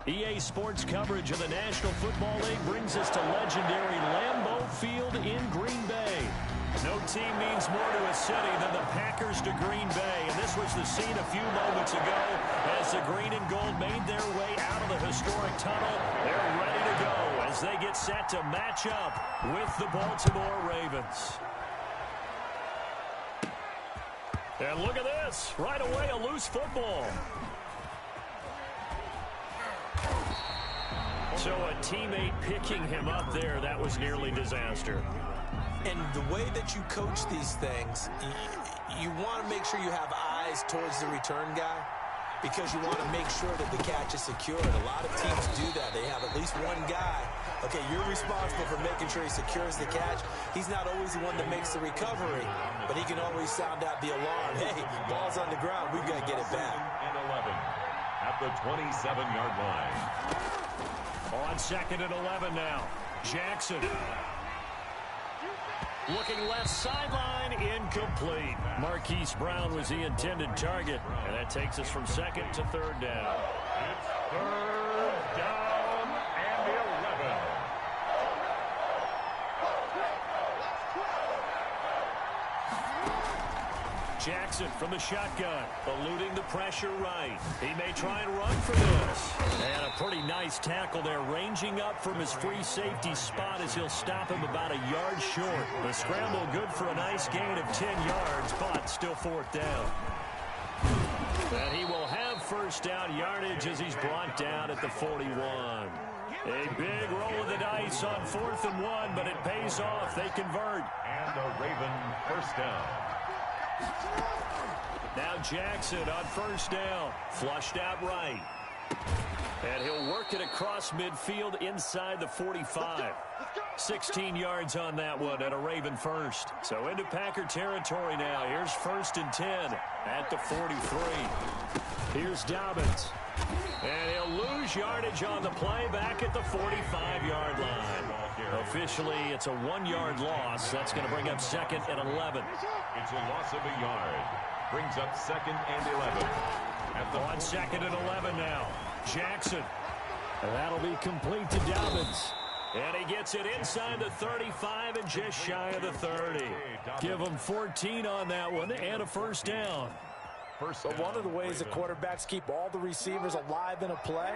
EA Sports coverage of the National Football League brings us to legendary Lambeau Field in Green Bay. No team means more to a city than the Packers to Green Bay, and this was the scene a few moments ago as the green and gold made their way out of the historic tunnel. They're ready to go as they get set to match up with the Baltimore Ravens. And look at this, right away a loose football. So a teammate picking him up there, that was nearly disaster. And the way that you coach these things, you want to make sure you have eyes towards the return guy because you want to make sure that the catch is secured. A lot of teams do that. They have at least one guy. Okay, you're responsible for making sure he secures the catch. He's not always the one that makes the recovery, but he can always sound out the alarm. Hey, ball's on the ground. We've got to get it back. And 11 at the 27-yard line. On 2nd and 11 now. Jackson. Looking left sideline, incomplete. Marquise Brown was the intended target, and that takes us from 2nd to 3rd down. It's 3rd down and 11. Jackson from the shotgun, eluding the pressure right. He may try and run for this. And a pretty nice tackle there, ranging up from his free safety spot as he'll stop him about a yard short. The scramble good for a nice gain of 10 yards, but still 4th down. And he will have 1st down yardage as he's brought down at the 41. A big roll of the dice on 4th and 1, but it pays off. They convert. And the Raven 1st down. Now Jackson on 1st down, flushed out right. And he'll work it across midfield inside the 45. 16 yards on that one and a Raven 1st. So into Packer territory now. Here's 1st and 10 at the 43. Here's Dobbins. And he'll lose yardage on the play back at the 45-yard line. Officially, it's a 1-yard loss. That's going to bring up 2nd and 11. It's a loss of a yard. Brings up 2nd and 11. On 2nd and 11 now. Jackson. And that'll be complete to Dobbins. And he gets it inside the 35 and just shy of the 30. Give him 14 on that one and a 1st down. But one of the ways that quarterbacks keep all the receivers alive in a play,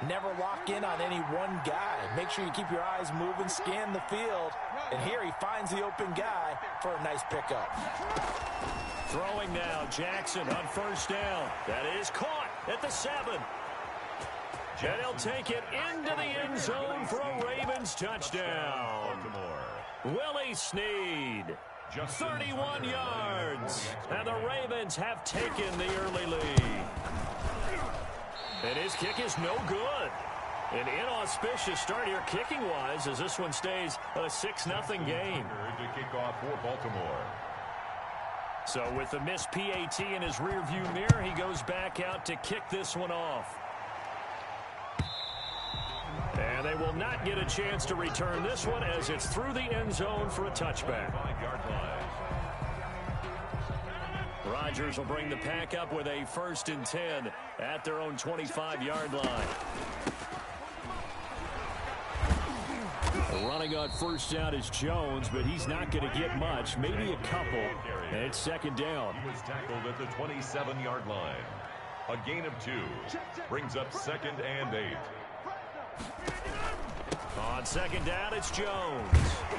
never lock in on any one guy. Make sure you keep your eyes moving, scan the field. And here he finds the open guy for a nice pickup. Throwing now, Jackson on 1st down. That is caught at the 7. And he'll take it into the end zone for a Ravens touchdown. Willie Snead. 31 yards. And the Ravens have taken the early lead. And his kick is no good. An inauspicious start here kicking-wise as this one stays a 6-0 game. To kick off for Baltimore. So with the missed PAT in his rearview mirror, he goes back out to kick this one off. And they will not get a chance to return this one as it's through the end zone for a touchback. 5-yard line. Rodgers will bring the pack up with a 1st and 10 at their own 25-yard line. Running on 1st down is Jones, but he's not going to get much, maybe a couple. And it's 2nd down. He was tackled at the 27-yard line. A gain of 2 brings up 2nd and 8. On 2nd down, it's Jones.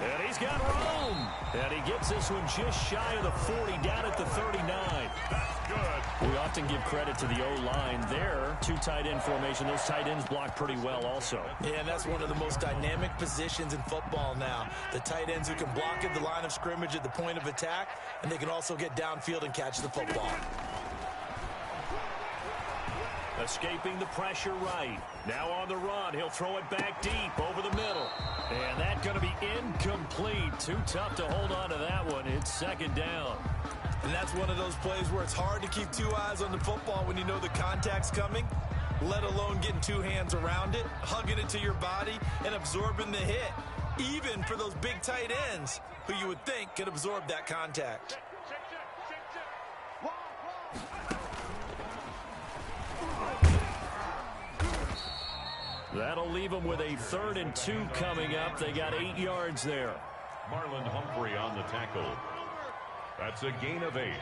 And he's got room. And he gets this one just shy of the 40, down at the 39. That's good. We often give credit to the O-line there. 2 tight end formation. Those tight ends block pretty well also. Yeah, and that's one of the most dynamic positions in football now. The tight ends who can block at the line of scrimmage at the point of attack, and they can also get downfield and catch the football. Escaping the pressure right. Now on the run. He'll throw it back deep over the middle. And that's going to be incomplete. Too tough to hold on to that one. It's 2nd down. And that's one of those plays where it's hard to keep 2 eyes on the football when you know the contact's coming, let alone getting 2 hands around it, hugging it to your body, and absorbing the hit. Even for those big tight ends who you would think could absorb that contact. That'll leave them with a 3rd and 2 coming up. They got 8 yards there. Marlon Humphrey on the tackle. That's a gain of 8.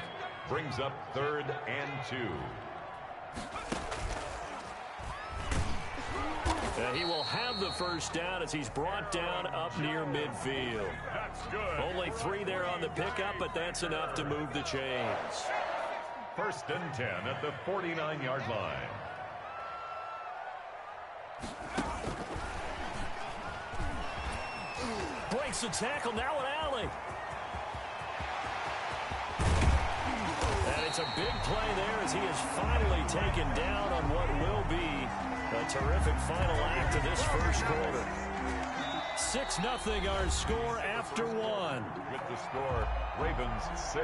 Brings up 3rd and 2. He will have the first down as he's brought down up near midfield. That's good. Only 3 there on the pickup, but that's enough to move the chains. 1st and 10 at the 49-yard line. Breaks the tackle, now an alley. And it's a big play there as he is finally taken down on what will be a terrific final act of this first quarter. 6-0 our score after 1. With the score, Ravens 6,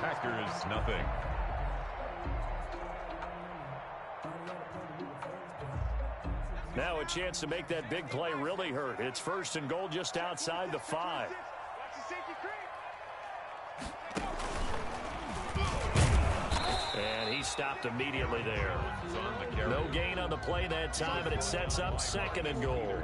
Packers nothing. Now a chance to make that big play really hurt. It's 1st and goal just outside the 5. And he stopped immediately there. No gain on the play that time, and it sets up 2nd and goal.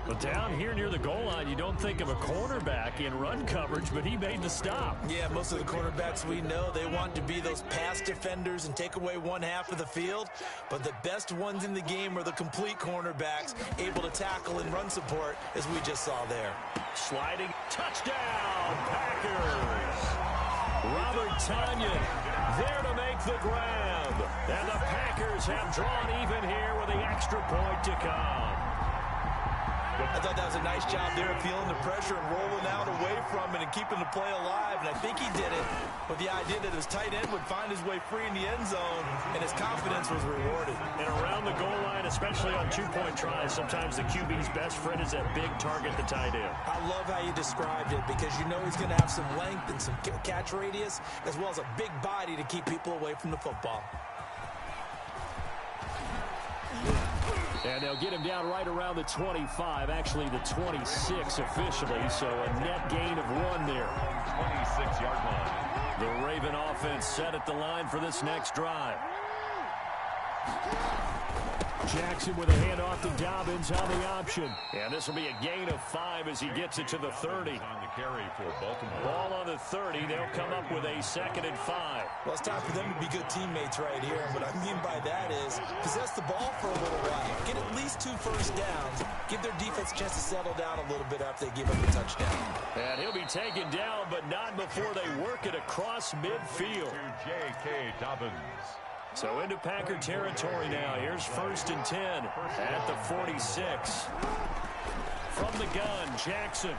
But down here near the goal line, you don't think of a cornerback in run coverage, but he made the stop. Yeah, most of the cornerbacks we know, they want to be those pass defenders and take away one half of the field. But the best ones in the game are the complete cornerbacks, able to tackle and run support, as we just saw there. Sliding, touchdown, Packers. Robert Tonyan there to make the grab. And the Packers have drawn even here with the extra point to come. I thought that was a nice job there of feeling the pressure and rolling out away from it and keeping the play alive. And I think he did it with the idea that his tight end would find his way free in the end zone, and his confidence was rewarded. And around the goal line, especially on 2-point tries, sometimes the QB's best friend is that big target, the tight end. I love how you described it because you know he's going to have some length and some catch radius as well as a big body to keep people away from the football. And they'll get him down right around the 25, actually the 26 officially, so a net gain of 1 there. 26-yard line. The Raven offense set at the line for this next drive. Jackson with a handoff to Dobbins on the option. And this will be a gain of 5 as he gets it to the 30. On the carry for Baltimore. Ball on the 30. They'll come up with a 2nd and 5. Well, it's time for them to be good teammates right here. And what I mean by that is possess the ball for a little while. Get at least 2 first downs. Give their defense a chance to settle down a little bit after they give up a touchdown. And he'll be taken down, but not before they work it across midfield. To J.K. Dobbins. So into Packer territory now. Here's 1st and 10 at the 46. From the gun, Jackson.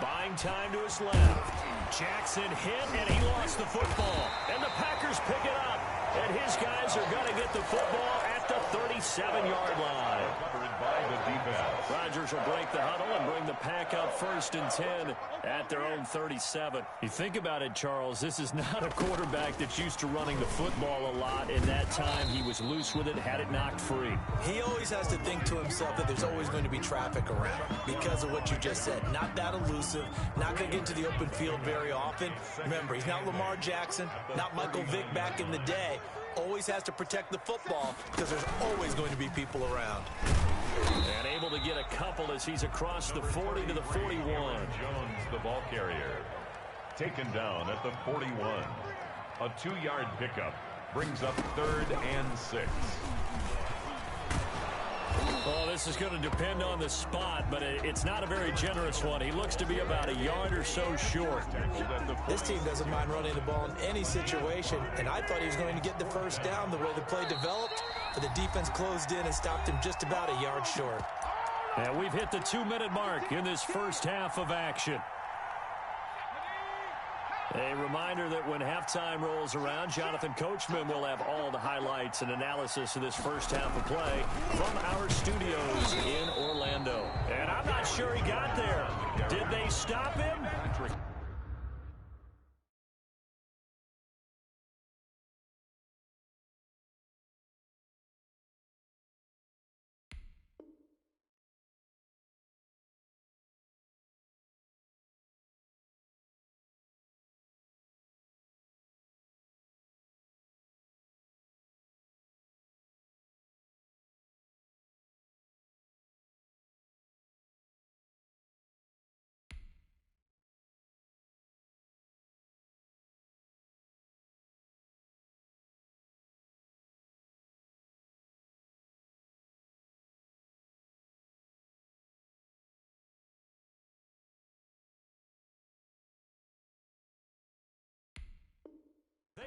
Buying time to his left. Jackson hit, and he lost the football. And the Packers pick it up. And his guys are going to get the football at the 37-yard line. Covered by the defense. Rodgers will break the huddle and bring the Pack up 1st and 10 at their own 37. You think about it, Charles, this is not a quarterback that's used to running the football a lot. In that time, he was loose with it, had it knocked free. He always has to think to himself that there's always going to be traffic around because of what you just said. Not that elusive, not going to get into the open field very often. Remember, he's not Lamar Jackson, not Michael Vick back in the day. Always has to protect the football because there's always going to be people around. And able to get a couple as he's across the 40 to the 41. Jones, the ball carrier. Taken down at the 41. A 2-yard pickup brings up 3rd and 6. Well, this is going to depend on the spot, but it's not a very generous one. He looks to be about a yard or so short. This team doesn't mind running the ball in any situation, and I thought he was going to get the first down the way the play developed, but the defense closed in and stopped him just about a yard short. And we've hit the 2-minute mark in this first half of action. A reminder that when halftime rolls around, Jonathan Coachman will have all the highlights and analysis of this first half of play from our studios in Orlando. And I'm not sure he got there. Did they stop him?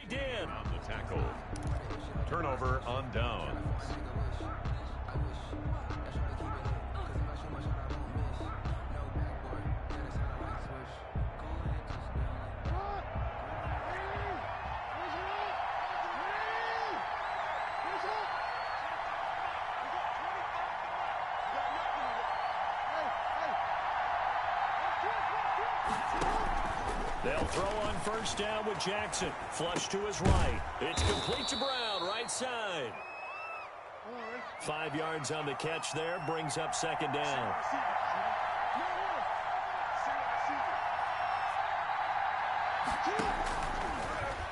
They did. On the tackle. Turnover on downs. They'll throw on first down with Jackson. Flush to his right. It's complete to Brown, right side. 5 yards on the catch there. Brings up second down.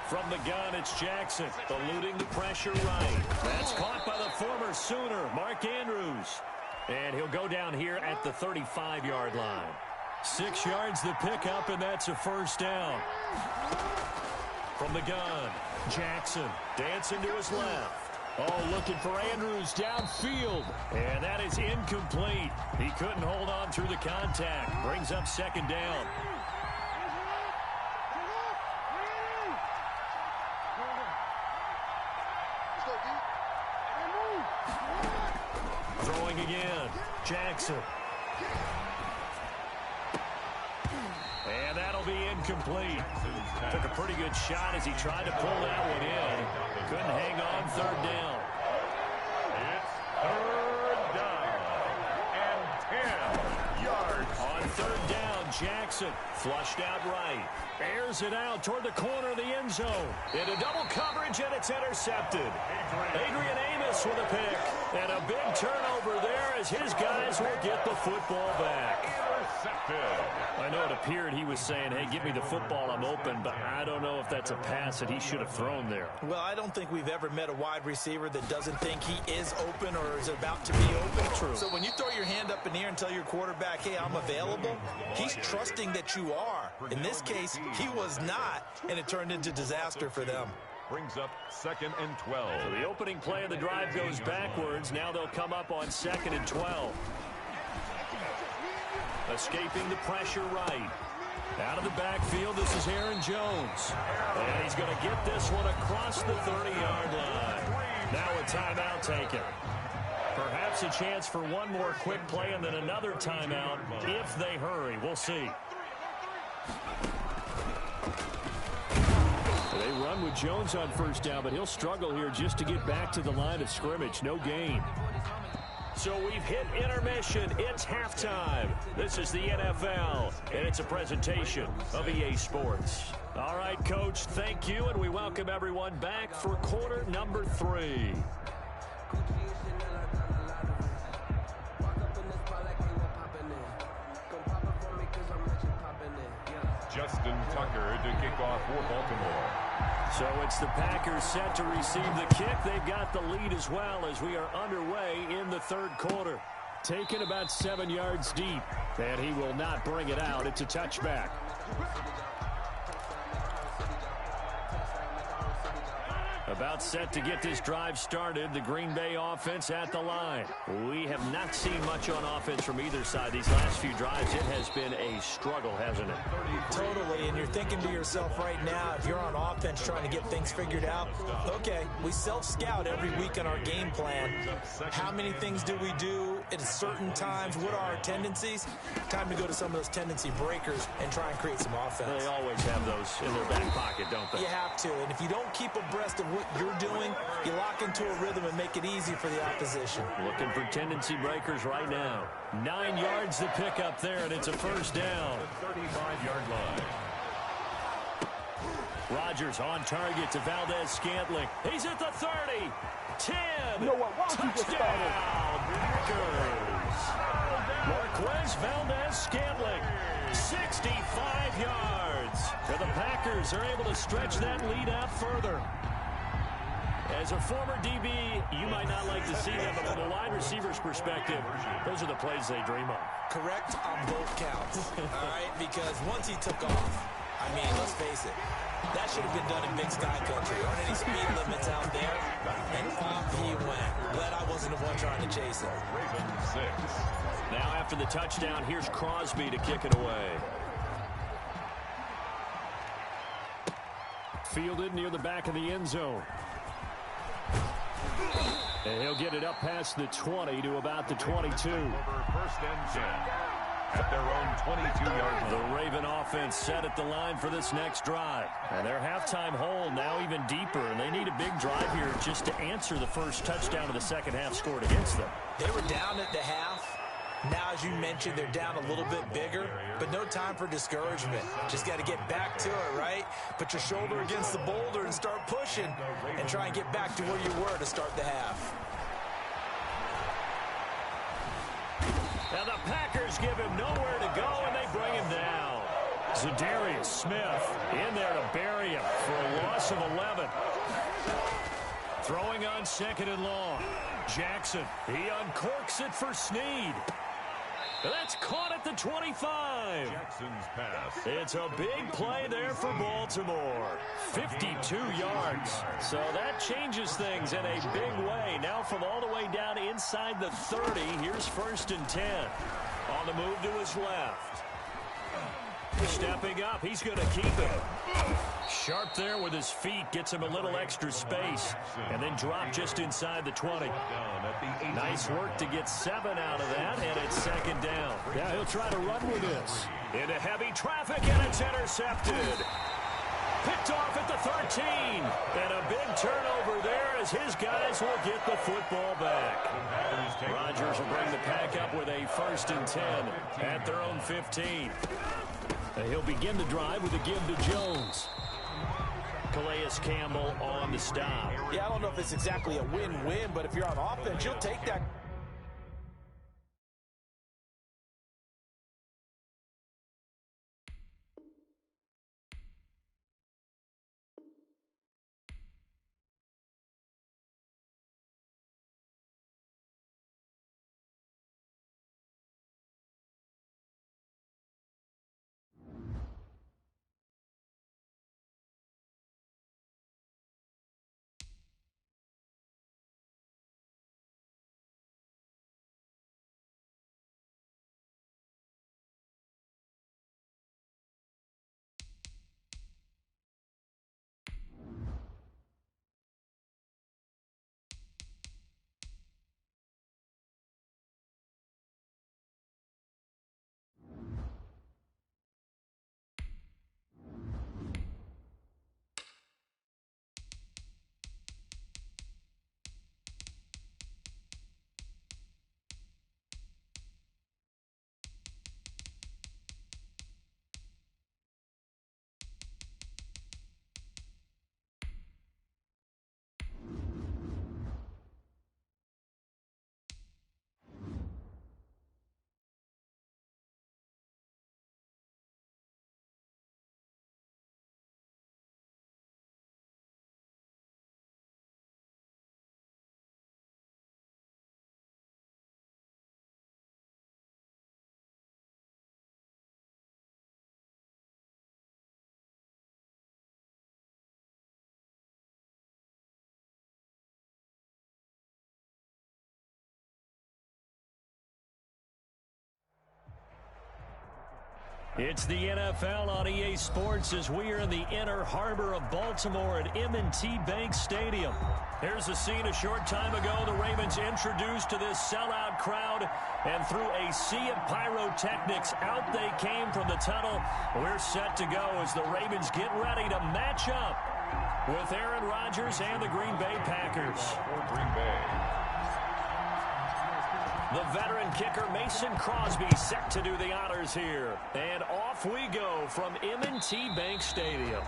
From the gun, it's Jackson. Eluding the pressure right. That's caught by the former Sooner, Mark Andrews. And he'll go down here at the 35-yard line. 6 yards the pickup, and that's a first down. From the gun, Jackson dancing to his left. Oh, looking for Andrews downfield. And that is incomplete. He couldn't hold on through the contact. Brings up second down. Throwing again, Jackson. And that'll be incomplete. Took a pretty good shot as he tried to pull that one in. Couldn't hang on third down. It's third down and 10 yards. On third down, Jackson flushed out right. Airs it out toward the corner of the end zone. Into double coverage, and it's intercepted. Adrian Amos with a pick. And a big turnover there as his guys will get the football back. Intercepted. I know it appeared he was saying, hey, give me the football, I'm open, but I don't know if that's a pass that he should have thrown there. Well, I don't think we've ever met a wide receiver that doesn't think he is open or is about to be open. True. So when you throw your hand up in the air and tell your quarterback, hey, I'm available, he's trusting that you are. In this case, he was not, and it turned into disaster for them. Brings up 2nd and 12. So the opening play of the drive goes backwards. Now they'll come up on 2nd and 12. Escaping the pressure right. Out of the backfield, this is Aaron Jones. And he's going to get this one across the 30-yard line. Now a timeout taken. Perhaps a chance for one more quick play and then another timeout if they hurry. We'll see. They run with Jones on first down, but he'll struggle here just to get back to the line of scrimmage. No gain. So we've hit intermission. It's halftime. This is the NFL, and it's a presentation of EA Sports. All right, Coach, thank you, and we welcome everyone back for quarter number 3. Justin Tucker to kick off for Baltimore. So it's the Packers set to receive the kick. They've got the lead as well as we are underway in the third quarter. Taken about 7 yards deep, and he will not bring it out. It's a touchback. About set to get this drive started, the Green Bay offense at the line. We have not seen much on offense from either side these last few drives. It has been a struggle, hasn't it? Totally, and you're thinking to yourself right now, if you're on offense trying to get things figured out, okay, we self-scout every week on our game plan. How many things do we do at certain times? What are our tendencies? Time to go to some of those tendency breakers and try and create some offense. They always have those in their back pocket, don't they? You have to, and if you don't keep abreast of what you're doing, you lock into a rhythm and make it easy for the opposition. Looking for tendency breakers right now. 9 yards to pick up there, and it's a first down. 35-yard line. Rodgers on target to Valdez-Scantling. He's at the 30. 10. You know what? Why don't you just start it? Packers. Marquez Valdez-Scantling. 65 yards. And the Packers are able to stretch that lead out further. As a former DB, you might not like to see them, but from a wide receiver's perspective, those are the plays they dream of. Correct on both counts, all right? Because once he took off, I mean, let's face it, that should have been done in Big Sky Country. Aren't any speed limits out there? And off he went. Glad I wasn't the one trying to chase him. Ravens 6. Now after the touchdown, here's Crosby to kick it away. fielded near the back of the end zone. And he'll get it up past the 20 to about the 22. First and 10 at their own 22-yard line. The Raven offense set at the line for this next drive. And their halftime hole now even deeper, and they need a big drive here just to answer the first touchdown of the second half scored against them. They were down at the half. Now, as you mentioned, they're down a little bit bigger, but no time for discouragement. Just got to get back to it, right? Put your shoulder against the boulder and start pushing and try and get back to where you were to start the half. Now the Packers give him nowhere to go, and they bring him down. Zadarius Smith in there to bury him for a loss of 11. Throwing on second and long. Jackson, he uncorks it for Snead. That's caught at the 25. Jackson's pass. It's a big play there for Baltimore. 52 yards. So that changes things in a big way. Now from all the way down inside the 30, here's first and 10. On the move to his left. Stepping up, he's going to keep it. Sharp there with his feet, gets him a little extra space, and then drop just inside the 20. Nice work to get 7 out of that, and it's second down. Yeah, he'll try to run with this. Into heavy traffic, and it's intercepted. Picked off at the 13, and a big turnover there as his guys will get the football back. Rodgers will bring the pack up with a first and 10 at their own 15. And he'll begin the drive with a give to Jones. Calais Campbell on the stop. Yeah, I don't know if it's exactly a win-win, but if you're on offense, you'll take that. It's the NFL on EA Sports as we are in the inner harbor of Baltimore at M&T Bank Stadium. Here's a scene a short time ago. The Ravens introduced to this sellout crowd, and through a sea of pyrotechnics, out they came from the tunnel. We're set to go as the Ravens get ready to match up with Aaron Rodgers and the Green Bay Packers. For Green Bay. The veteran kicker Mason Crosby set to do the honors here. And off we go from M&T Bank Stadium.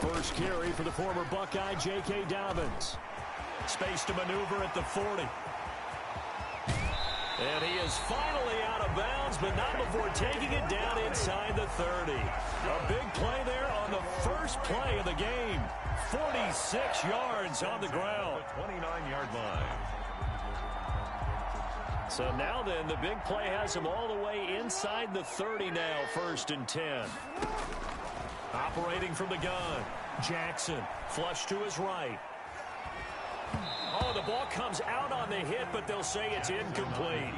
First carry for the former Buckeye J.K. Dobbins. Space to maneuver at the 40. And he is finally out of bounds, but not before taking it down inside the 30. A big play there on the first play of the game. 46 yards on the ground. 29-yard line. So now then, the big play has him all the way inside the 30 now, first and 10. Operating from the gun, Jackson, flush to his right. Oh, the ball comes out on the hit, but they'll say it's incomplete.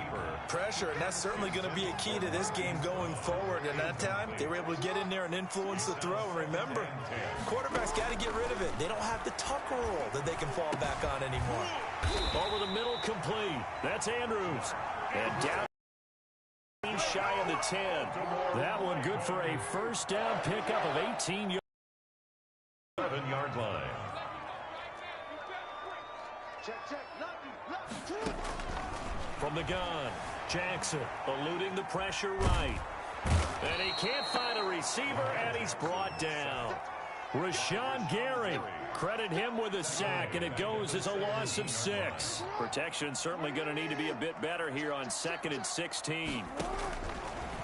Pressure, and that's certainly going to be a key to this game going forward. And that time, they were able to get in there and influence the throw. And remember, quarterbacks got to get rid of it. They don't have the tuck rule that they can fall back on anymore. Over the middle, complete. That's Andrews. And down shy of the 10. That one good for a first down pickup of 18 yards. 7-yard line. From the gun, Jackson eluding the pressure right. And he can't find a receiver, and he's brought down. Rashawn Gary, credit him with a sack, and it goes as a loss of 6. Protection certainly going to need to be a bit better here on 2nd and 16.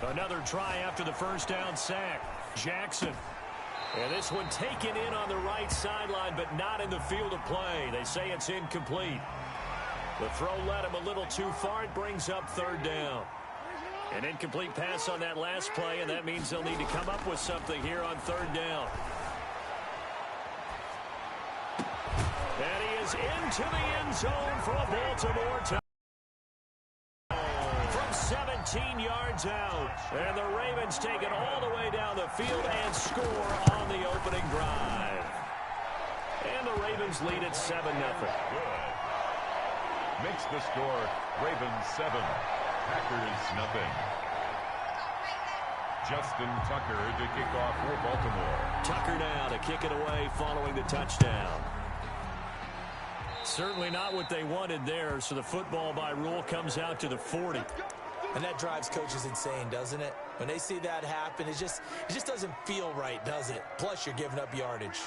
Another try after the first down sack. Jackson. And this one taken in on the right sideline, but not in the field of play. They say it's incomplete. The throw led him a little too far. It brings up 3rd down. An incomplete pass on that last play, and that means they'll need to come up with something here on 3rd down. And he is into the end zone for a Baltimore touchdown. From 17 yards out. And the Ravens take it all the way down the field and score on the opening drive. And the Ravens lead at 7-0. Good. Makes the score Ravens 7, Packers nothing. Justin Tucker to kick off for Baltimore. Tucker now to kick it away following the touchdown. Certainly not what they wanted there, so the football by rule comes out to the 40. And that drives coaches insane, doesn't it? When they see that happen, it just doesn't feel right, does it? Plus, you're giving up yardage.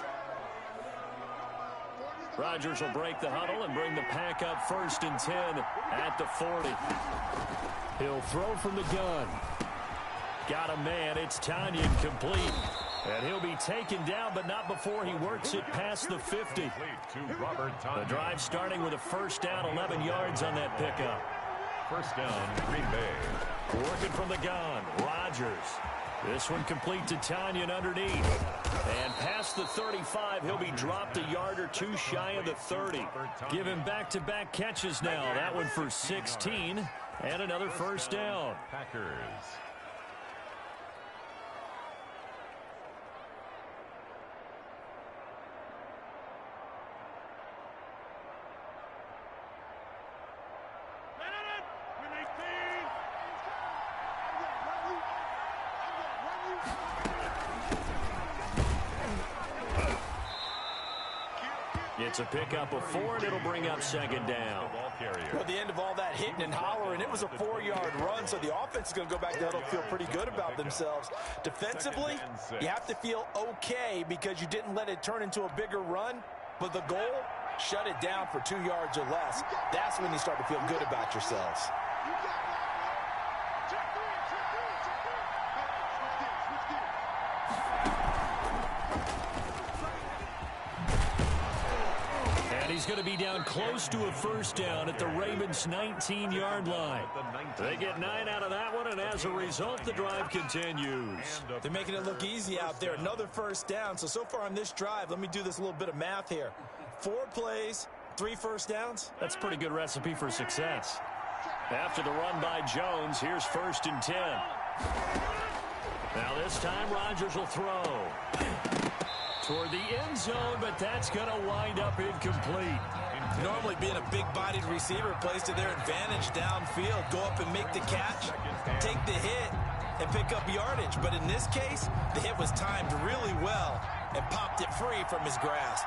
Rodgers will break the huddle and bring the pack up 1st and 10 at the 40. He'll throw from the gun. Got a man. It's Tanyan complete. And he'll be taken down, but not before he works it past the 50. The drive starting with a first down, 11 yards on that pickup. First down, Green Bay. Working from the gun, Rodgers. This one complete to Tanyan underneath. And past the 35, he'll be dropped a yard or two shy of the 30. Give him back-to-back catches now. That one for 16 and another first down. Packers. It's a pickup of 4, and it'll bring up 2nd down. Well, at the end of all that hitting and hollering, it was a 4-yard run, so the offense is going to go back there and feel pretty good about themselves. Defensively, you have to feel okay because you didn't let it turn into a bigger run, but the goal, shut it down for 2 yards or less. That's when you start to feel good about yourselves. He's going to be down close to a first down at the Ravens' 19-yard line. They get 9 out of that one, and as a result, the drive continues. They're making it look easy out there. Another first down. So far on this drive, let me do this little bit of math here. 4 plays, 3 first downs. That's a pretty good recipe for success. After the run by Jones, here's 1st and 10. Now this time, Rodgers will throw toward the end zone, but that's going to wind up incomplete. Normally being a big-bodied receiver plays to their advantage downfield. Go up and make the catch, take the hit, and pick up yardage. But in this case, the hit was timed really well and popped it free from his grasp.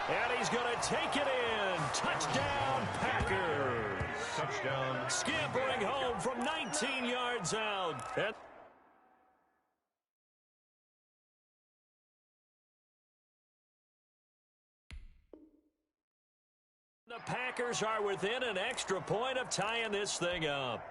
And he's going to take it in. Touchdown, Packers. Touchdown. Scampering home from 19 yards out. And the Packers are within an extra point of tying this thing up.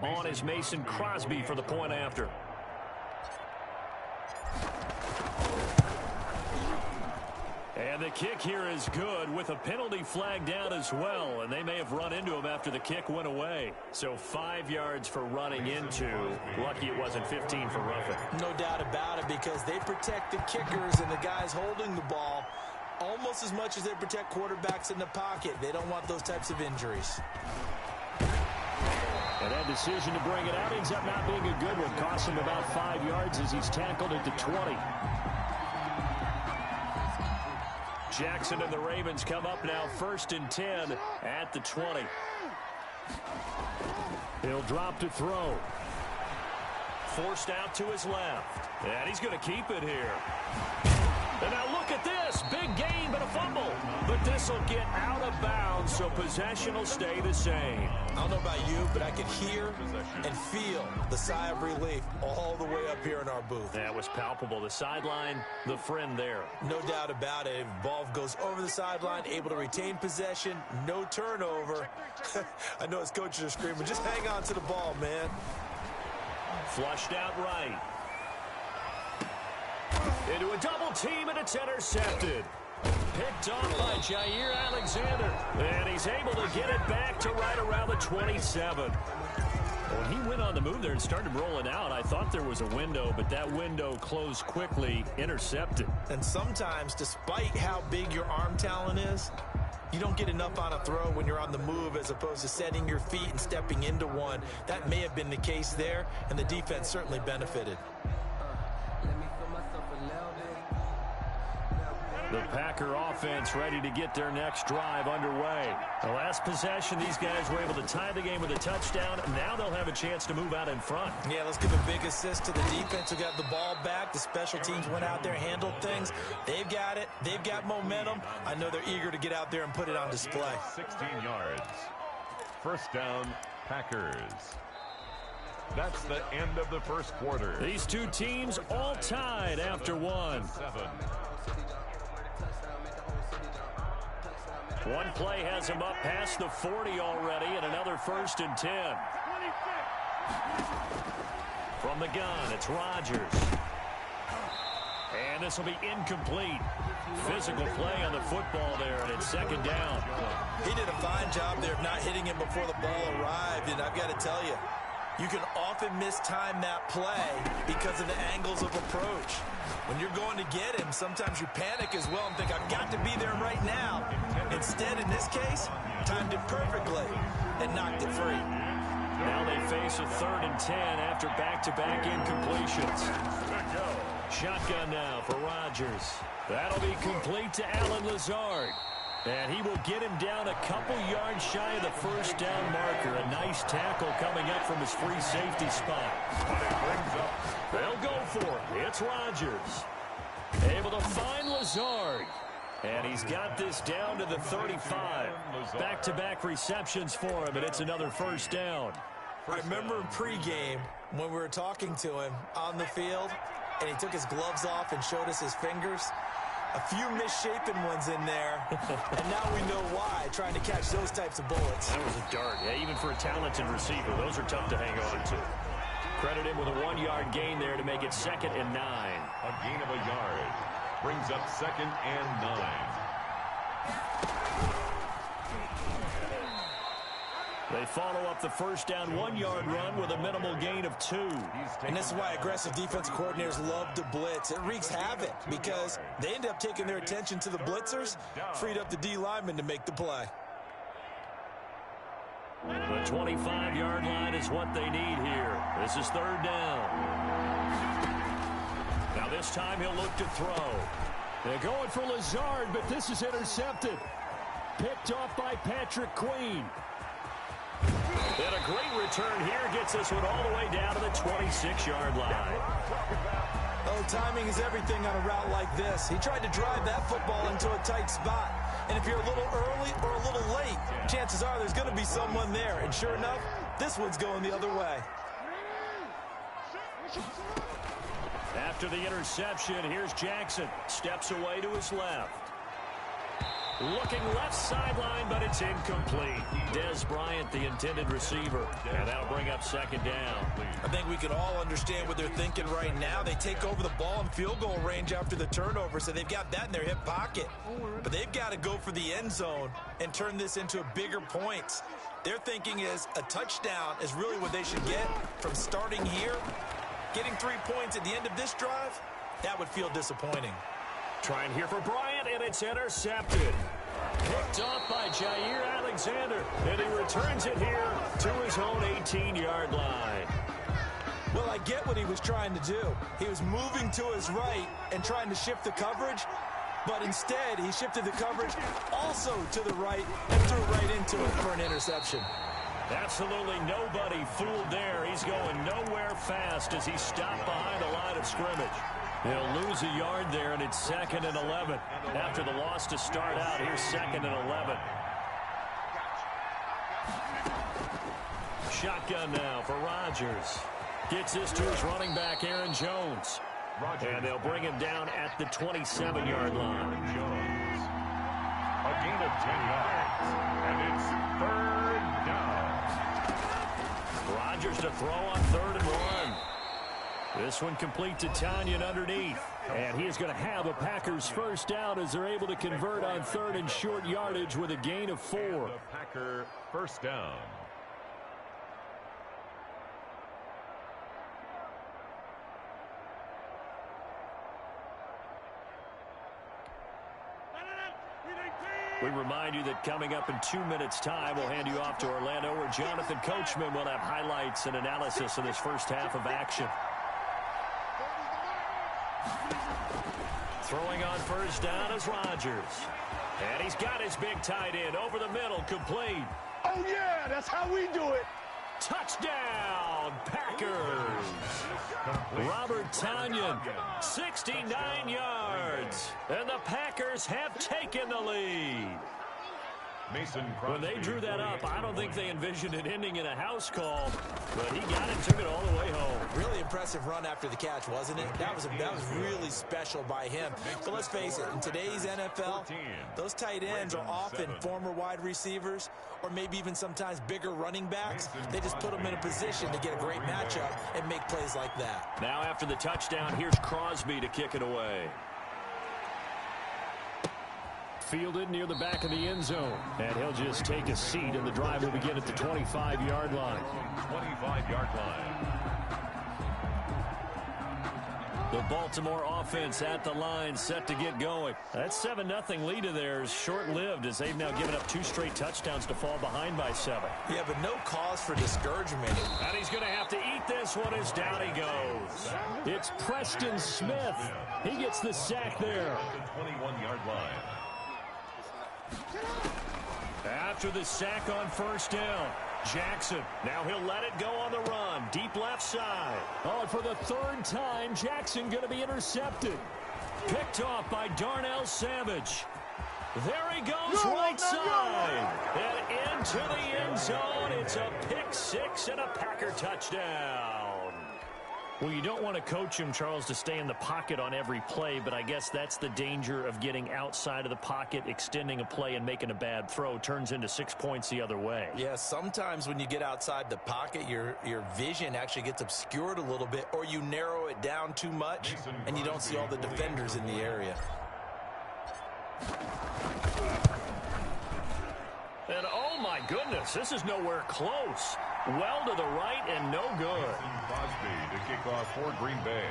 on is Mason Crosby for the point after. And the kick here is good with a penalty flag down as well. And they may have run into him after the kick went away. So 5 yards for running into. Lucky it wasn't 15 for roughing. No doubt about it, because they protect the kickers and the guys holding the ball almost as much as they protect quarterbacks in the pocket. They don't want those types of injuries. And that decision to bring it out ends up not being a good one. Costs him about 5 yards as he's tackled at the 20. Jackson and the Ravens come up now 1st and 10 at the 20. He'll drop to throw. Forced out to his left. And he's going to keep it here. And now look at this. Big gain, but a fumble. But this will get out of bounds, so possession will stay the same. I don't know about you, but I could hear and feel the sigh of relief all the way up here in our booth. That was palpable. The sideline, the friend there. No doubt about it. Ball goes over the sideline, able to retain possession, no turnover. I know his coaches are screaming, just hang on to the ball, man. Flushed out right. Into a double team, and it's intercepted. Picked off by Jair Alexander. And he's able to get it back to right around the 27. When he went on the move there and started rolling out, I thought there was a window, but that window closed quickly, intercepted. And sometimes, despite how big your arm talent is, you don't get enough on a throw when you're on the move as opposed to setting your feet and stepping into one. That may have been the case there, and the defense certainly benefited. The Packer offense ready to get their next drive underway. The last possession, these guys were able to tie the game with a touchdown. Now they'll have a chance to move out in front. Yeah, let's give a big assist to the defense who got the ball back. The special teams went out there, handled things. They've got it. They've got momentum. I know they're eager to get out there and put it on display. 16 yards. First down, Packers. That's the end of the first quarter. These two teams all tied after one. 7. One play has him up past the 40 already, and another 1st and 10. From the gun, it's Rodgers. And this will be incomplete. Physical play on the football there, and it's 2nd down. He did a fine job there of not hitting him before the ball arrived, and I've got to tell you, you can often mistime that play because of the angles of approach. When you're going to get him, sometimes you panic as well and think, I've got to be there right now. Instead, in this case, timed it perfectly and knocked it free. Now they face a 3rd and 10 after back-to-back incompletions. Shotgun now for Rodgers. That'll be complete to Allen Lazard. And he will get him down a couple yards shy of the 1st down marker. A nice tackle coming up from his free safety spot. They'll go for it. It's Rodgers. Able to find Lazard. And he's got this down to the 35. Back-to-back receptions for him, and it's another 1st down. I remember in pregame when we were talking to him on the field, and he took his gloves off and showed us his fingers. A few misshapen ones in there, and now we know why, trying to catch those types of bullets. That was a dart. Yeah, even for a talented receiver, those are tough to hang on to. Credit him with a 1-yard gain there to make it 2nd and 9. A gain of a yard brings up 2nd and 9. They follow up the 1st down 1-yard run with a minimal gain of 2. And this is why aggressive defensive coordinators love to blitz. It wreaks havoc because they end up taking their attention to the blitzers, freed up the D lineman to make the play. The 25-yard line is what they need here. This is 3rd down. Now this time he'll look to throw. They're going for Lazard, but this is intercepted. Picked off by Patrick Queen. And a great return here gets this one all the way down to the 26-yard line. Oh, timing is everything on a route like this. He tried to drive that football into a tight spot. And if you're a little early or a little late, chances are there's going to be someone there. And sure enough, this one's going the other way. After the interception, here's Jackson. Steps away to his left. Looking left sideline, but it's incomplete. Dez Bryant, the intended receiver. And that'll bring up second down. I think we can all understand what they're thinking right now. They take over the ball in field goal range after the turnover, so they've got that in their hip pocket. But they've got to go for the end zone and turn this into a bigger points. Their thinking is a touchdown is really what they should get from starting here. Getting 3 points at the end of this drive, that would feel disappointing. Trying here for Bryant, and it's intercepted. Picked off by Jair Alexander, and he returns it here to his own 18-yard line. Well, I get what he was trying to do. He was moving to his right and trying to shift the coverage, but instead he shifted the coverage also to the right and threw right into it for an interception. Absolutely nobody fooled there. He's going nowhere fast as he stopped behind the line of scrimmage. He'll lose a yard there, and it's 2nd and 11. After the loss to start out, here's 2nd and 11. Shotgun now for Rodgers. Gets this to his running back, Aaron Jones. And they'll bring him down at the 27-yard line. Jones. A gain of 10 yards. And it's 3rd down. Rodgers to throw on 3rd and 1. This one complete to Tanyan underneath. And he is going to have a Packers first down as they're able to convert on 3rd and short yardage with a gain of 4. The Packer first down. We remind you that coming up in 2 minutes' time, we'll hand you off to Orlando, where Jonathan Coachman will have highlights and analysis of this first half of action. Throwing on first down is Rodgers. And he's got his big tight end over the middle, complete. Oh, yeah, that's how we do it. Touchdown, Packers. Robert Tanyan, 69 yards. And the Packers have taken the lead. When they drew that up, I don't think they envisioned it ending in a house call, but he got it, took it all the way home. Really impressive run after the catch, wasn't it? That was really special by him. But let's face it, in today's NFL, those tight ends are often former wide receivers or maybe even sometimes bigger running backs. They just put them in a position to get a great matchup and make plays like that. Now after the touchdown, here's Crosby to kick it away. Fielded near the back of the end zone. And he'll just take a seat, and the drive will begin at the 25-yard line. 25-yard line. The Baltimore offense at the line, set to get going. That 7-0 lead of theirs short-lived, as they've now given up 2 straight touchdowns to fall behind by 7. Yeah, but no cause for discouragement. And he's going to have to eat this one as down he goes. It's Preston Smith. He gets the sack there. The 21-yard line. After the sack on first down, Jackson. Now he'll let it go on the run. Deep left side. Oh, and for the 3rd time, Jackson going to be intercepted. Picked off by Darnell Savage. There he goes, right side. And into the end zone. It's a pick 6 and a Packer touchdown. Well, you don't want to coach him, Charles, to stay in the pocket on every play, but I guess that's the danger of getting outside of the pocket, extending a play, and making a bad throw. Turns into 6 points the other way. Yeah, sometimes when you get outside the pocket, your vision actually gets obscured a little bit, or you narrow it down too much, and you don't see all the defenders in the area. And oh my goodness, this is nowhere close. Well to the right and no good. Crosby to kick off for Green Bay.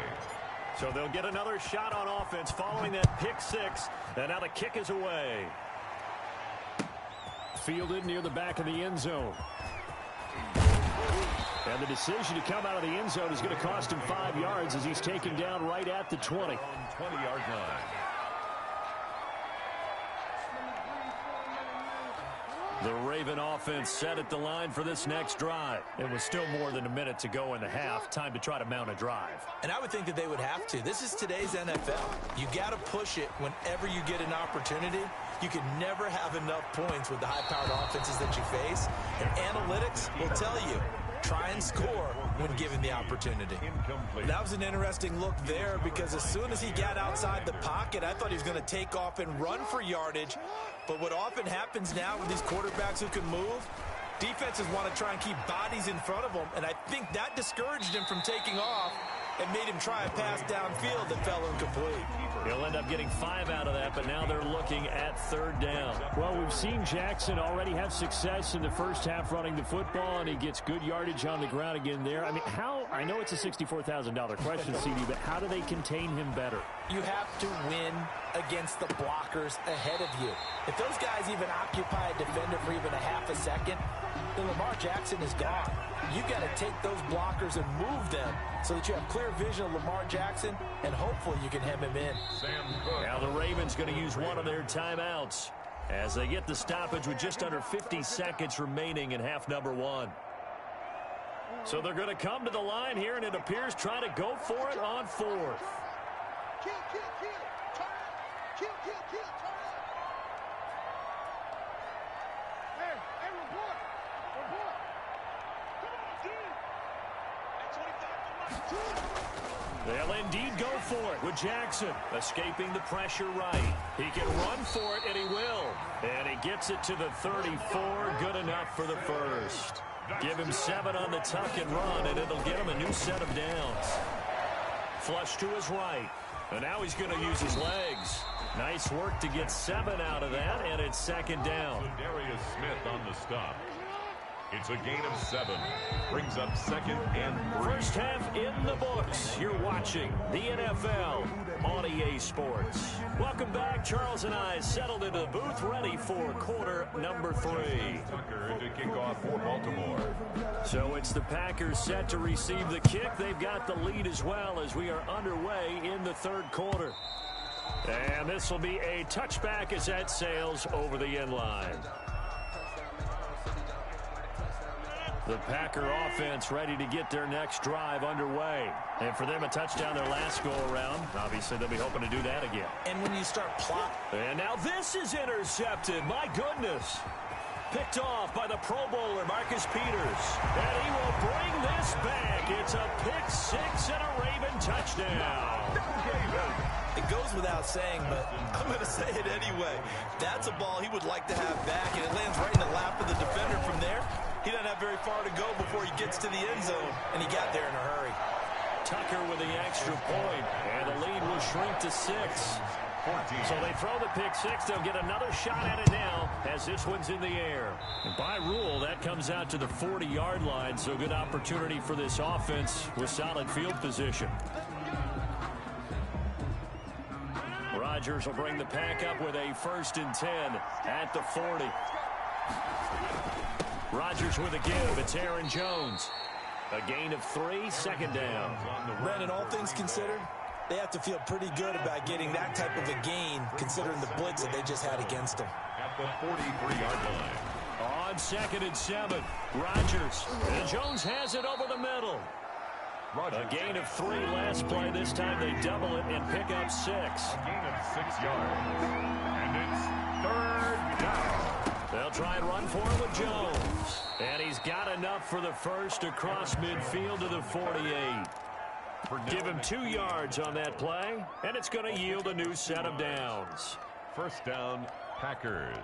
So they'll get another shot on offense following that pick 6. And now the kick is away. Fielded near the back of the end zone. And the decision to come out of the end zone is going to cost him 5 yards as he's taken down right at the 20. 20-yard line. The Raven offense set at the line for this next drive. It was still more than a minute to go in the half. Time to try to mount a drive. And I would think that they would have to. This is today's NFL. You got to push it whenever you get an opportunity. You can never have enough points with the high-powered offenses that you face. And analytics will tell you, try and score when given the opportunity. Incomplete. That was an interesting look there because as soon as he got outside the pocket, I thought he was going to take off and run for yardage. But what often happens now with these quarterbacks who can move, defenses want to try and keep bodies in front of them, and I think that discouraged him from taking off and made him try a pass downfield that fell incomplete. He'll end up getting 5 out of that, but now they're looking at 3rd down. Well, we've seen Jackson already have success in the first half running the football, and he gets good yardage on the ground again there. I mean, I know it's a $64,000 question, CD, but how do they contain him better? You have to win against the blockers ahead of you. If those guys even occupy a defender for even a half a second, then Lamar Jackson is gone. You've got to take those blockers and move them so that you have clear vision of Lamar Jackson, and hopefully you can hem him in. Now the Ravens going to use one of their timeouts as they get the stoppage with just under 50 seconds remaining in half number 1. So they're going to come to the line here, and it appears trying to go for it on 4th. Kill, kill, kill. Turn it. Kill, kill, kill. Turn it. Hey, report. Report. Come on, dude. At 25 They'll indeed go for it with Jackson escaping the pressure right. He can run for it, and he will. And he gets it to the 34. Good enough for the first. Give him 7 on the tuck and run, and it'll get him a new set of downs. Flush to his right. And now he's going to use his legs. Nice work to get 7 out of that, and it's 2nd down. Darius Smith on the stop. It's a gain of 7. Brings up 2nd and 3. First half in the books. You're watching the NFL on EA Sports. Welcome back. Charles and I settled into the booth, ready for quarter number 3. Tucker to kick off for Baltimore. So it's the Packers set to receive the kick. They've got the lead as well as we are underway in the 3rd quarter. And this will be a touchback as that sails over the end line. The Packer offense ready to get their next drive underway. And for them, a touchdown their last go-around. Obviously, they'll be hoping to do that again. And when you start plotting. And now this is intercepted. My goodness. Picked off by the Pro Bowler, Marcus Peters. And he will bring this back. It's a pick 6 and a Raven touchdown. It goes without saying, but I'm going to say it anyway. That's a ball he would like to have back, and it lands right in the lap of the defender from there. He doesn't have very far to go before he gets to the end zone, and he got there in a hurry. Tucker with the extra point, and the lead will shrink to 6. So they throw the pick 6. They'll get another shot at it now as this one's in the air. And by rule, that comes out to the 40-yard line, so good opportunity for this offense with solid field position. Rodgers will bring the pack up with a 1st and 10 at the 40. Rodgers with a give. It's Aaron Jones. A gain of 3, 2nd down. Brandon, all things considered, they have to feel pretty good about getting that type of a gain considering the blitz that they just had against them. At the 43-yard line. On 2nd and 7, Rodgers. And Jones has it over the middle. A gain of 3 last play. This time they double it and pick up 6. A gain of 6 yards. And it's 3rd down. They'll try and run for it with Jones. And he's got enough for the first across midfield to the 48. Give him 2 yards on that play, and it's going to yield a new set of downs. 1st down, Packers.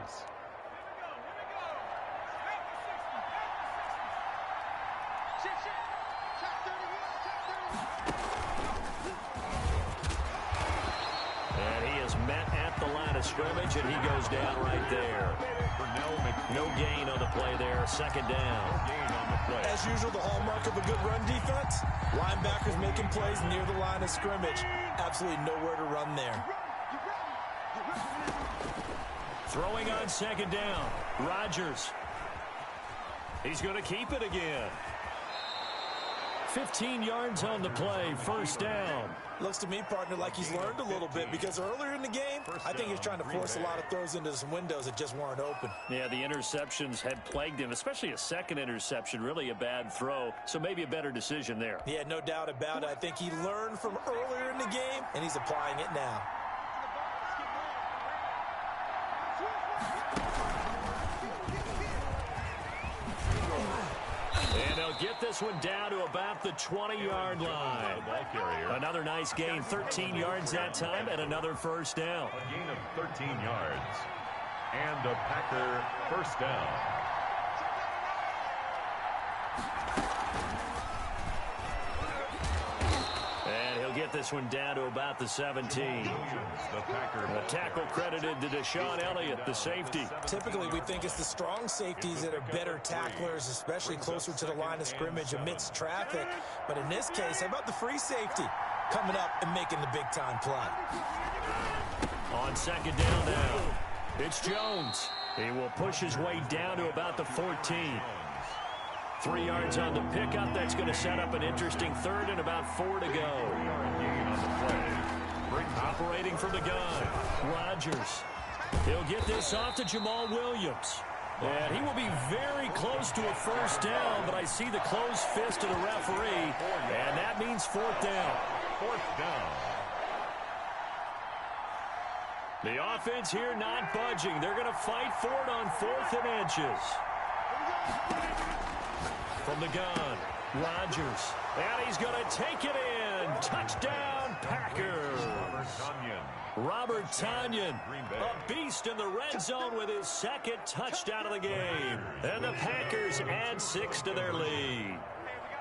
And he is met at the line of scrimmage, and he goes down right there. No gain on the play there. 2nd down. As usual, the hallmark of a good run defense, linebackers making plays near the line of scrimmage. Absolutely nowhere to run there. Throwing on 2nd down. Rodgers. He's going to keep it again. 15 yards on the play. 1st down. Looks to me, partner, like he's learned a little bit because earlier in the game, I think he was trying to force a lot of throws into some windows that just weren't open. Yeah, the interceptions had plagued him, especially a 2nd interception, really a bad throw. So maybe a better decision there. Yeah, no doubt about it. I think he learned from earlier in the game, and he's applying it now. And they'll get this one down to about the 20-yard line. The ball carrier. Another nice gain, 13 yards that time, and another first down. A gain of 13 yards. And a Packer first down. And he'll get this one down to about the 17. A tackle credited to Deshaun Elliott, the safety. Typically, we think it's the strong safeties that are better tacklers, especially closer to the line of scrimmage amidst traffic. But in this case, how about the free safety coming up and making the big-time play? On second down now, it's Jones. He will push his way down to about the 14. 3 yards on the pickup. That's going to set up an interesting third and about 4 to go. Operating from the gun, Rodgers. He'll get this off to Jamal Williams. And he will be very close to a first down, but I see the closed fist of the referee, and that means fourth down. Fourth down. The offense here not budging. They're going to fight for it on 4th and inches. From the gun, Rodgers. And he's going to take it in. Touchdown, Packers. Robert Tonyan, a beast in the red zone with his second touchdown of the game. And the Packers add 6 to their lead.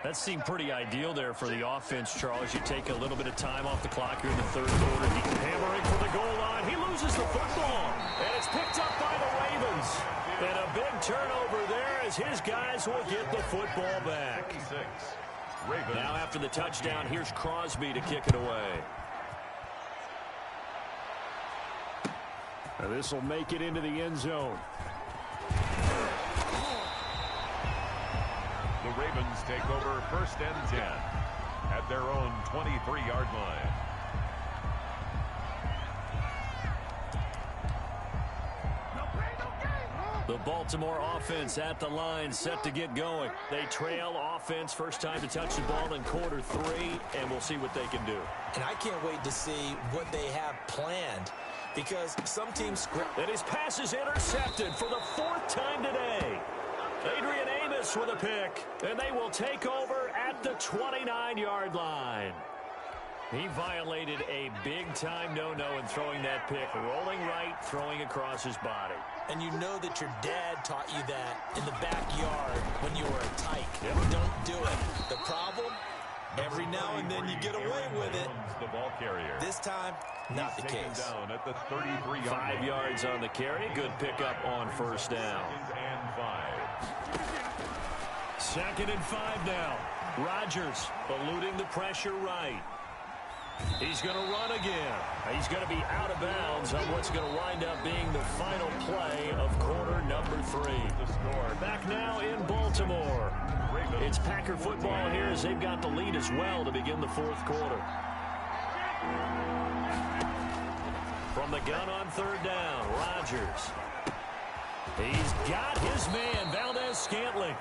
That seemed pretty ideal there for the offense, Charles. You take a little bit of time off the clock here in the third quarter. Hammering for the goal line. He loses the football. And it's picked up by the Ravens. And a big turnover there as his guys will get the football back. Now after the touchdown, here's Crosby to kick it away. Now this will make it into the end zone. The Ravens take over 1st and 10 at their own 23-yard line. The Baltimore offense at the line, set to get going. They trail offense, first time to touch the ball in quarter 3, and we'll see what they can do. And I can't wait to see what they have planned, because some teams... And his pass is intercepted for the 4th time today. Adrian Amos with a pick, and they will take over at the 29-yard line. He violated a big-time no-no in throwing that pick, rolling right, throwing across his body. And you know that your dad taught you that in the backyard when you were a tyke. Yep. Don't do it. The problem, every now and then you get away with it. The ball carrier. This time, not the case. Down at the 33-yard 5 yards on the carry. Good pickup on first down. And 5. 2nd and 5 now. Rodgers eluding the pressure right. He's going to run again. He's going to be out of bounds on what's going to wind up being the final play of quarter number 3. Back now in Baltimore. It's Packer football here as they've got the lead as well to begin the 4th quarter. From the gun on 3rd down, Rodgers. He's got his man, Valdez-Scantling.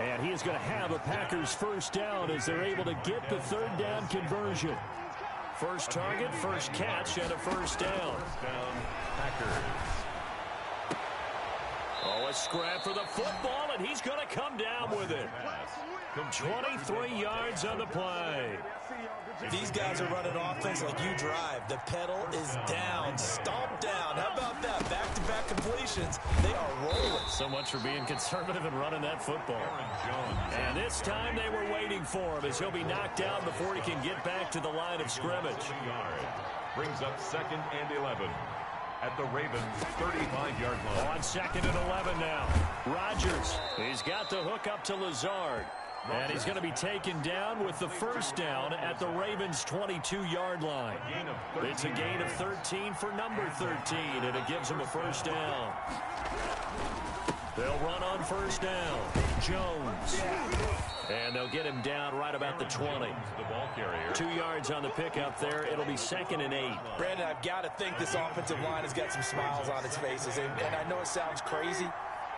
And he is going to have a Packers first down as they're able to get the 3rd down conversion. First target, first catch, and a first down. First down, Packers. Oh, a scrap for the football, and he's going to come down with it. 23 yards on the play. These guys are running offense like you drive. The pedal is down, stomped down. How about that? Back-to-back completions. They are rolling. So much for being conservative and running that football. And this time they were waiting for him as he'll be knocked down before he can get back to the line of scrimmage. Brings up 2nd and 11 at the Ravens' 35-yard line. On 2nd and 11 now. Rodgers, he's got the hook up to Lazard. And he's going to be taken down with the first down at the Ravens' 22-yard line. It's a gain of 13 for number 13, and it gives him a first down. They'll run on first down. Jones. And they'll get him down right about the 20. The ball carrier. 2 yards on the pickup there. It'll be 2nd and 8. Brandon, I've got to think this offensive line has got some smiles on its faces. And I know it sounds crazy,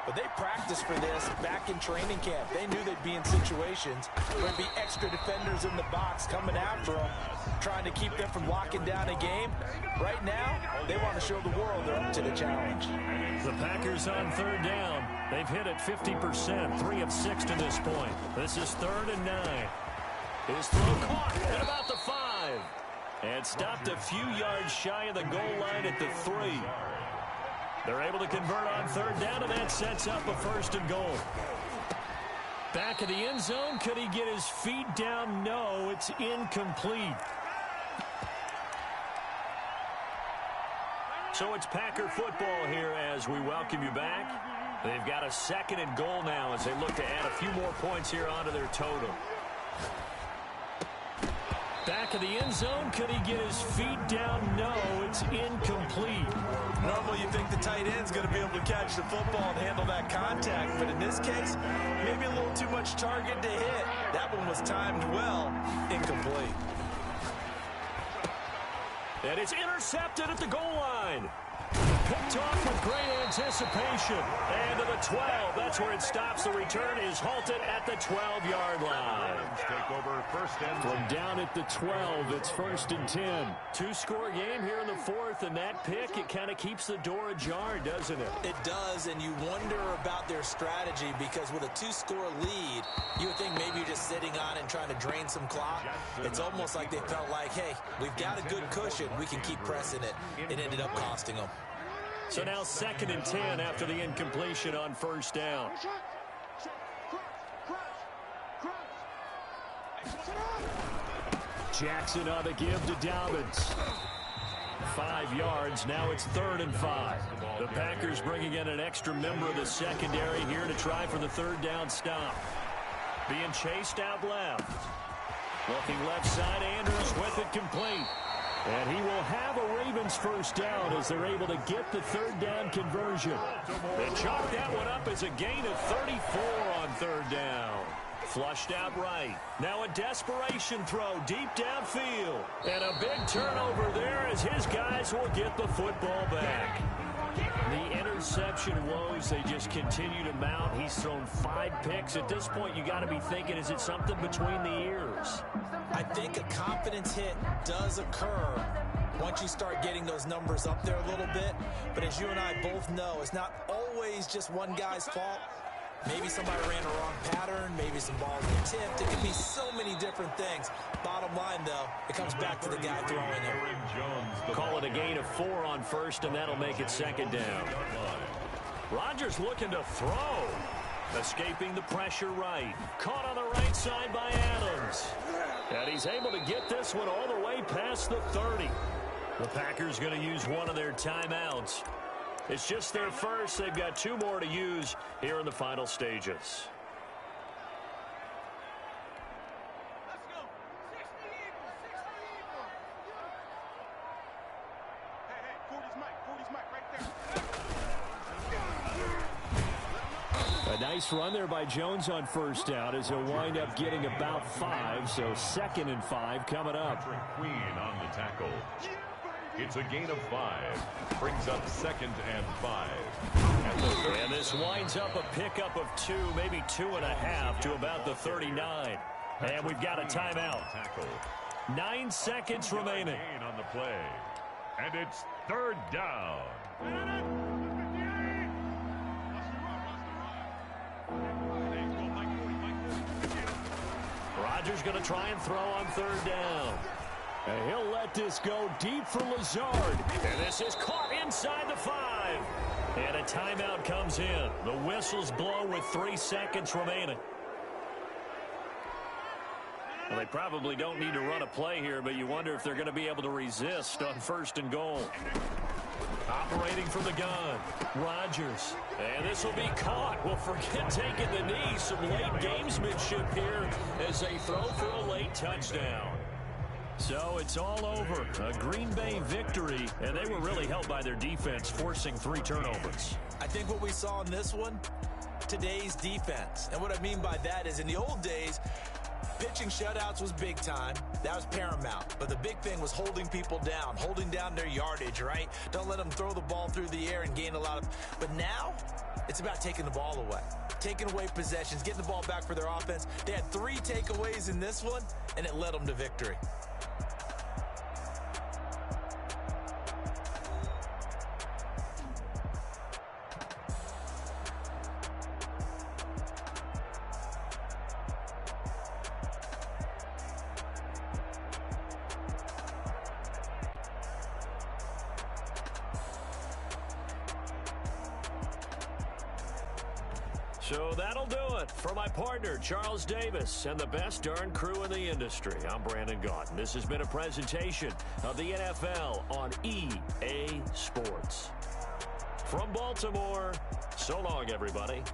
But they practiced for this back in training camp. They knew they'd be in situations where there'd be extra defenders in the box coming after them, trying to keep them from locking down a game. Right now, they want to show the world they're up to the challenge. The Packers on third down. They've hit it 50%, 3 of 6 to this point. This is 3rd and 9. His throw caught at about the 5. And stopped a few yards shy of the goal line at the 3. They're able to convert on third down, and that sets up a 1st and goal. Back of the end zone. Could he get his feet down? No, it's incomplete. So it's Packer football here as we welcome you back. They've got a 2nd and goal now as they look to add a few more points here onto their total. Back of the end zone. Could he get his feet down? No, it's incomplete. Normally you think the tight end's going to be able to catch the football and handle that contact, but in this case, maybe a little too much target to hit. That one was timed well. Incomplete. And it's intercepted at the goal line. Picked off with great anticipation. And to the 12. That's where it stops. The return is halted at the 12-yard line. Take over 1st and 10. From down at the 12, it's 1st and 10. 2-score game here in the 4th, and that pick, it kind of keeps the door ajar, doesn't it? It does, and you wonder about their strategy because with a 2-score lead, you would think maybe you're just sitting on and trying to drain some clock. It's almost like they felt like, hey, we've got a good cushion. We can keep pressing it. It ended up costing them. So now 2nd and 10 after the incompletion on 1st down. Jackson on the give to Dobbins. 5 yards. Now it's 3rd and 5. The Packers bringing in an extra member of the secondary here to try for the 3rd down stop. Being chased out left. Looking left side, Andrews with it complete. And he will have a Ravens 1st down as they're able to get the 3rd down conversion. They chalk that one up as a gain of 34 on 3rd down. Flushed out right. Now a desperation throw deep downfield. And a big turnover there as his guys will get the football back. The interception woes, they just continue to mount. He's thrown 5 picks. At this point, you got to be thinking, is it something between the ears? I think a confidence hit does occur once you start getting those numbers up there a little bit. But as you and I both know, it's not always just one guy's fault. Maybe somebody ran a wrong pattern. Maybe some balls were tipped. It could be so many different things. Bottom line, though, it comes back to the guy throwing it. Call it a gain of 4 on 1st, and that'll make it 2nd down. Rodgers looking to throw. Escaping the pressure right. Caught on the right side by Adams. And he's able to get this one all the way past the 30. The Packers going to use one of their timeouts. It's just their first. They've got 2 more to use here in the final stages. Let's go. 60 equals. 60 equals. Hey, 40's Mike right there. A nice run there by Jones on 1st down as he'll wind up getting about 5. So 2nd and 5 coming up. Patrick Queen on the tackle. It's a gain of 5. Brings up 2nd and 5. And this winds up a pickup of 2, maybe 2.5 to about the 39. And we've got a timeout. 9 seconds remaining. On the play. And it's 3rd down. Rodgers going to try and throw on 3rd down. And he'll let this go deep for Lazard. And this is caught inside the 5. And a timeout comes in. The whistles blow with 3 seconds remaining. Well, they probably don't need to run a play here, but you wonder if they're going to be able to resist on 1st and goal. Operating from the gun, Rodgers. And this will be caught. Well, forget taking the knee. Some late gamesmanship here as they throw for a late touchdown. So it's all over. A Green Bay victory, and they were really helped by their defense, forcing 3 turnovers. I think what we saw in this one, today's defense. And what I mean by that is in the old days, pitching shutouts was big time. That was paramount. But the big thing was holding people down, holding down their yardage, right? Don't let them throw the ball through the air and gain a lot of... But now, It's about taking the ball away, taking away possessions, getting the ball back for their offense. They had 3 takeaways in this one, and it led them to victory. So that'll do it for my partner, Charles Davis, and the best darn crew in the industry. I'm Brandon Gaudin. This has been a presentation of the NFL on EA Sports. From Baltimore, so long, everybody.